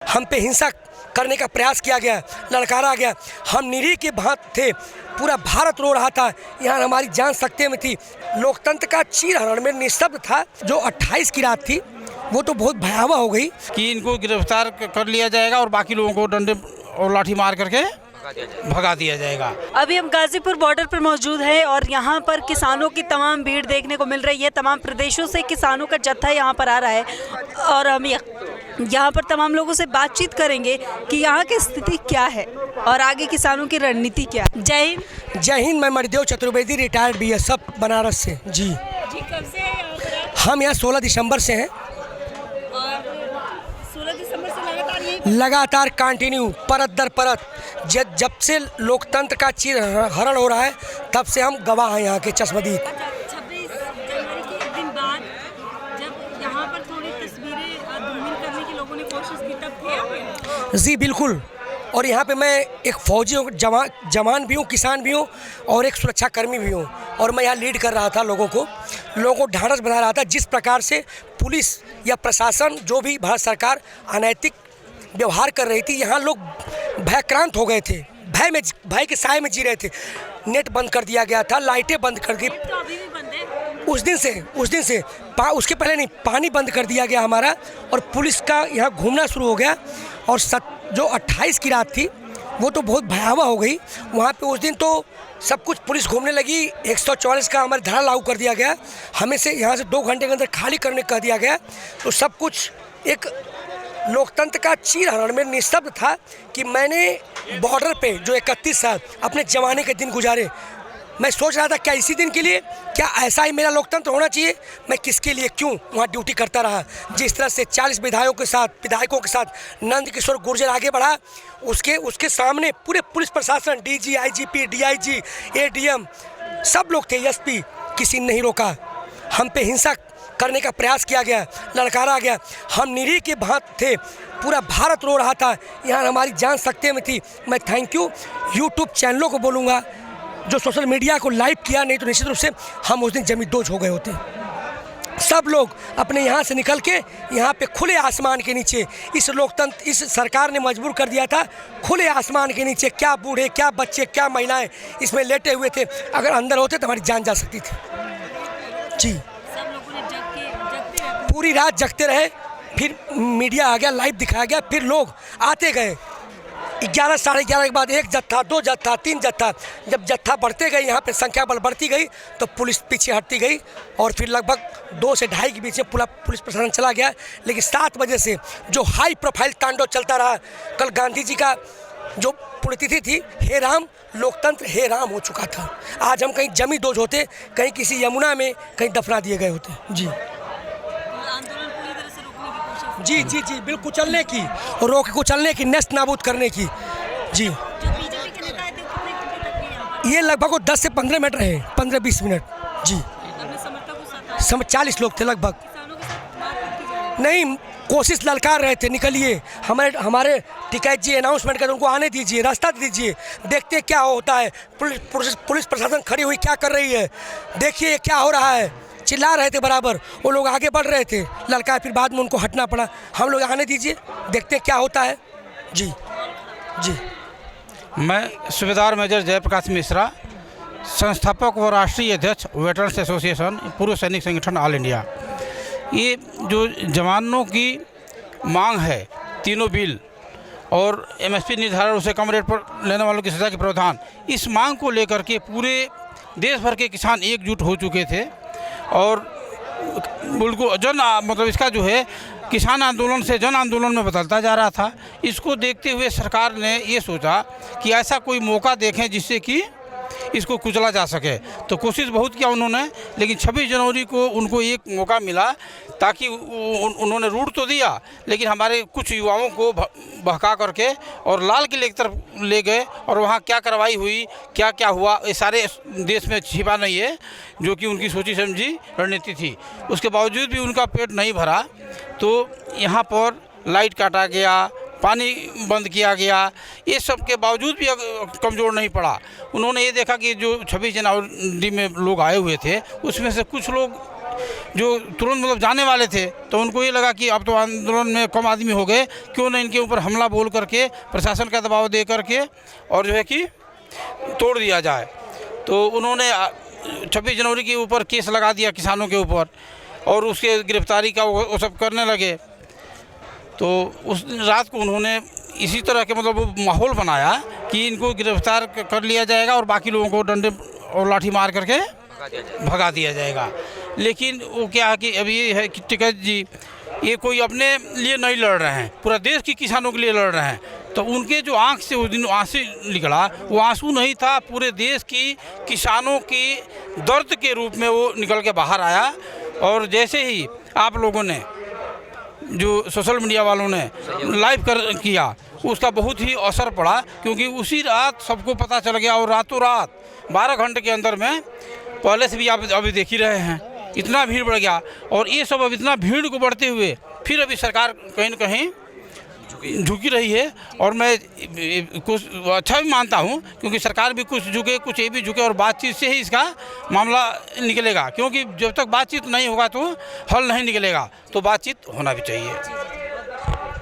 हम पे हिंसा करने का प्रयास किया गया, ललकारा गया। हम निरीह के भांत थे, पूरा भारत रो रहा था, यहाँ हमारी जान सकते में थी। लोकतंत्र का चीरहरण में निस्तब्ध था। जो 28 की रात थी वो तो बहुत भयावह हो गई कि इनको गिरफ्तार कर लिया जाएगा और बाकी लोगों को डंडे और लाठी मार करके भगा दिया जाएगा। अभी हम गाजीपुर बॉर्डर पर मौजूद हैं और यहाँ पर किसानों की तमाम भीड़ देखने को मिल रही है। तमाम प्रदेशों से किसानों का जत्था यहाँ पर आ रहा है और हम यहाँ पर तमाम लोगों से बातचीत करेंगे कि यहाँ की स्थिति क्या है और आगे किसानों की रणनीति क्या है। जय हिंद। जय हिंद। मैं मणिदेव चतुर्वेदी, रिटायर्ड BSF बनारस से। जी कब से है? हम यहाँ 16 दिसंबर से हैं। और 16 दिसंबर से लगातार कंटिन्यू परत दर परत जब से लोकतंत्र का चीरहरण हो रहा है तब से हम गवाह हैं यहाँ के चश्मदीद। 26 जनवरी के एक दिन बाद जब यहाँ पर थोड़ी तस्वीरें धूमिल करने की लोगों ने कोशिश की तब थे। जी बिल्कुल। और यहाँ पे मैं एक फौजी जवान भी हूँ, किसान भी हूँ और एक सुरक्षाकर्मी भी हूँ। और मैं यहाँ लीड कर रहा था, लोगों को ढाढ़स बना रहा था। जिस प्रकार से पुलिस या प्रशासन, जो भी भारत सरकार अनैतिक व्यवहार कर रही थी, यहाँ लोग भयक्रांत हो गए थे, भय के साए में जी रहे थे। नेट बंद कर दिया गया था, लाइटें बंद कर दी। तो अभी भी बंद है। उस दिन से उसके पहले नहीं, पानी बंद कर दिया गया हमारा और पुलिस का यहाँ घूमना शुरू हो गया। और जो 28 की रात थी वो तो बहुत भयावह हो गई। वहाँ पे उस दिन तो सब कुछ पुलिस घूमने लगी। 144 का हमारा धारा लागू कर दिया गया, हमें से यहाँ से 2 घंटे के अंदर खाली करने कह दिया गया। तो सब कुछ एक लोकतंत्र का चीरहरण में निस्तब्ध था कि मैंने बॉर्डर पे जो 31 साल अपने जवानी के दिन गुजारे, मैं सोच रहा था क्या इसी दिन के लिए, क्या ऐसा ही मेरा लोकतंत्र होना चाहिए। मैं किसके लिए क्यों वहाँ ड्यूटी करता रहा। जिस तरह से 40 विधायकों के साथ नंद किशोर गुर्जर आगे बढ़ा, उसके सामने पूरे पुलिस प्रशासन, DG, IGP, DIG, ADM सब लोग थे, SP, किसी ने नहीं रोका। हम पे हिंसा करने का प्रयास किया गया, ललकारा गया। हम निरीह के भांत थे, पूरा भारत रो रहा था, यहाँ हमारी जान सकते में थी। मैं थैंक यू YouTube चैनलों को बोलूँगा जो सोशल मीडिया को लाइव किया, नहीं तो निश्चित रूप से हम उस दिन जमींदोज हो गए होते। सब लोग अपने यहाँ से निकल के यहाँ पे खुले आसमान के नीचे, इस सरकार ने मजबूर कर दिया था। खुले आसमान के नीचे क्या बूढ़े, क्या बच्चे, क्या महिलाएं इसमें लेटे हुए थे। अगर अंदर होते तो हमारी जान जा सकती थी। जी पूरी रात जगते रहे, फिर मीडिया आ गया, लाइव दिखाया गया, फिर लोग आते गए। 11 साढ़े 11 के बाद 1 जत्था, 2 जत्था, 3 जत्था, जब जत्था बढ़ते गए, यहाँ पे संख्या बल बढ़ती गई तो पुलिस पीछे हटती गई और फिर लगभग 2 से 2:30 के बीच में पूरा पुलिस प्रशासन चला गया। लेकिन 7 बजे से जो हाई प्रोफाइल तांडव चलता रहा, कल गांधी जी का जो पुण्यतिथि थी, हे राम, लोकतंत्र हे राम हो चुका था। आज हम कहीं जमींदोज होते, कहीं किसी यमुना में कहीं दफना दिए गए होते। जी जी जी बिल्कुल, कुचलने की, रोक कुचलने की, नष्ट नाबूद करने की। जी ये लगभग 10 से 15 मिनट रहे, 15-20 मिनट। जी 40 लोग थे लगभग। नहीं, कोशिश ललकार रहे थे, निकलिए, हमारे टिकैत जी अनाउंसमेंट कर, उनको आने दीजिए, रास्ता दीजिए, देखते क्या होता है। पुलिस प्रशासन खड़ी हुई क्या कर रही है, देखिए क्या हो रहा है। चिल्ला रहे थे बराबर, वो लोग आगे बढ़ रहे थे, ललकार, फिर बाद में उनको हटना पड़ा। हम लोग आने दीजिए, देखते क्या होता है। जी जी। मैं सूबेदार मेजर जयप्रकाश मिश्रा, संस्थापक व राष्ट्रीय अध्यक्ष वेटरन्स एसोसिएशन, पूर्व सैनिक संगठन ऑल इंडिया। ये जो जवानों की मांग है, तीनों बिल और MSP निर्धारण, उसे कम रेट पर लेने वालों की सजा के प्रावधान, इस मांग को लेकर के पूरे देश भर के किसान एकजुट हो चुके थे और बिल्कुल इसका जो है किसान आंदोलन से जन आंदोलन में बदलता जा रहा था। इसको देखते हुए सरकार ने ये सोचा कि ऐसा कोई मौका देखें जिससे कि इसको कुचला जा सके। तो कोशिश बहुत किया उन्होंने, लेकिन 26 जनवरी को उनको एक मौका मिला, ताकि उन्होंने रूट तो दिया, लेकिन हमारे कुछ युवाओं को बहका करके और लाल किले की तरफ ले गए और वहाँ क्या कार्रवाई हुई, क्या क्या हुआ, ये सारे देश में छिपा नहीं है, जो कि उनकी सोची समझी रणनीति थी। उसके बावजूद भी उनका पेट नहीं भरा, तो यहाँ पर लाइट काटा गया, पानी बंद किया गया, ये सब के बावजूद भी कमज़ोर नहीं पड़ा। उन्होंने ये देखा कि जो 26 जनवरी में लोग आए हुए थे, उसमें से कुछ लोग जो तुरंत मतलब जाने वाले थे, तो उनको ये लगा कि अब तो आंदोलन में कम आदमी हो गए, क्यों न इनके ऊपर हमला बोल करके प्रशासन का दबाव दे करके और जो है कि तोड़ दिया जाए। तो उन्होंने 26 जनवरी के ऊपर केस लगा दिया किसानों के ऊपर और उसके गिरफ्तारी का वो सब करने लगे। तो उस रात को उन्होंने इसी तरह के मतलब वो माहौल बनाया कि इनको गिरफ्तार कर लिया जाएगा और बाकी लोगों को डंडे और लाठी मार करके भगा दिया जाएगा। लेकिन वो क्या है कि अभी ये है कि टिकैत जी ये कोई अपने लिए नहीं लड़ रहे हैं, पूरा देश के किसानों के लिए लड़ रहे हैं। तो उनके जो आंख से उस दिन आंसू निकला, वो आंसू नहीं था, पूरे देश की किसानों की दर्द के रूप में वो निकल के बाहर आया। और जैसे ही आप लोगों ने जो सोशल मीडिया वालों ने लाइव किया, उसका बहुत ही असर पड़ा, क्योंकि उसी रात सबको पता चल गया और रातों रात 12 घंटे के अंदर में पहले से भी आप अभी देख ही रहे हैं इतना भीड़ बढ़ गया। और ये सब अब इतना भीड़ को बढ़ते हुए फिर अभी सरकार कहीं न कहीं झुकी रही है। और मैं कुछ अच्छा भी मानता हूँ, क्योंकि सरकार भी कुछ झुके, कुछ ये भी झुके, और बातचीत से ही इसका मामला निकलेगा, क्योंकि जब तक बातचीत नहीं होगा तो हल नहीं निकलेगा। तो बातचीत होना भी चाहिए।